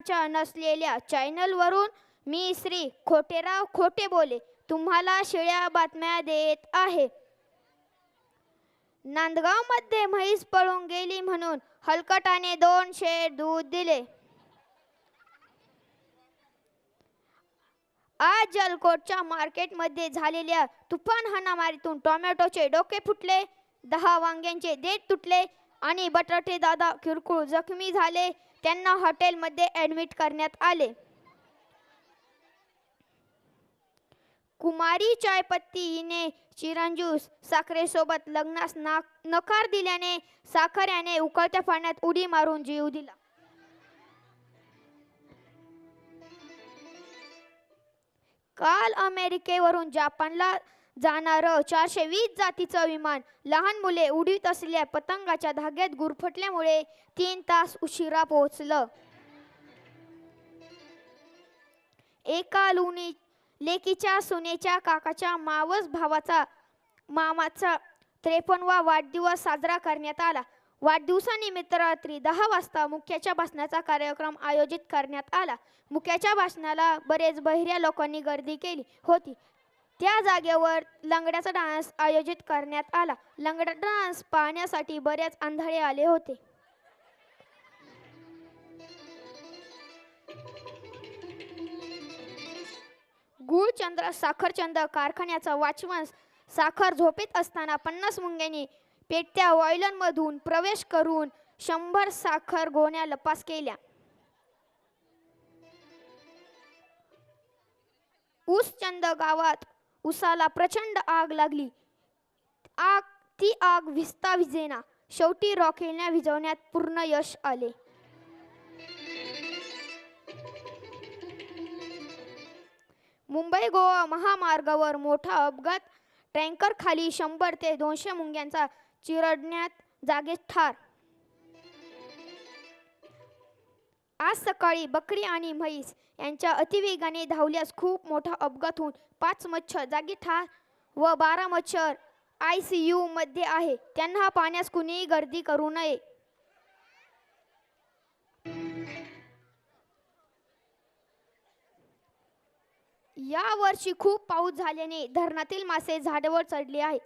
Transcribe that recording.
नावाच्या नसलेल्या चॅनलवरून मी श्री खोटेराव खोटे बोले तुम्हाला शिळ्या बातम्या देत आहे. नांदगावमध्ये म्हैस पळून गेली म्हणून हलकटाने 2 शेर दूध दिले. आज जलकोटच्या मार्केटमध्ये झालेल्या तुफान हाणामारीतून टोमॅटोचे डोके फुटले, 10 वांग्यांचे देठ तुटले आणि बटाटे दादा किरकोळ जखमी झाले. त्यांना हॉटेलमध्ये ॲडमिट करण्यात आले. कुमारी चायपत्ती हिने चिरंजीव साखरेसोबत लग्नास नकार दिल्याने साखर उकळत्या पाण्यात उडी मारून जीव दिला. काल अमेरिकेवरून जपानला जाणारं 420 जातीचं विमान लहान मुले उडवीत असलेल्या पतंगाच्या धाग्यात गुरफटल्यामुळे 3 तास उशिरा पोहोचलं. एका लेकीच्या सुनेच्या काकाच्या मावस भावाचा मामाचा 53वा वाढदिवस साजरा करण्यात आला. वाढदिवसानिमित्त रात्री 10 वाजता मुख्याच्या भाषणाचा कार्यक्रम आयोजित करण्यात आला. मुख्याच्या भाषणाला बरेच बहिऱ्या लोकांनी गर्दी केली होती. त्या जागेवर लंगड्याचा डान्स आयोजित करण्यात आला. लंगडा डान्स पाहण्यासाठी बरेच आंधळे आले होते. गुळचंद्र साखरचंद कारखान्याचा वॉचमन साखर झोपेत असताना 50 मुंग्यांनी पेटत्या बॉयलरमधून प्रवेश करून 100 साखर गोण्या लपास केल्या. ऊसचंद गावात उसाला प्रचंड आग लागली. ती आग विझता विझेना. शेवटी रॉकेलने विझवण्यात पूर्ण यश आले. मुंबई गोवा महामार्गावर मोठा अपघात. टँकर खाली 100 ते 200 मुंग्यांचा चिरडण्यात जागेत ठार. आज सकाळी बकरी आणि म्हैस यांच्या अतिवेगाने धावल्यास खूप मोठा अपघात होऊन 5 मच्छर जागी ठार व 12 मच्छर ICU मध्ये आहे. त्यांना पाहण्यास कुणीही गर्दी करू नये. या वर्षी खूप पाऊस झाल्याने धरणातील मासे झाडावर चढले आहे.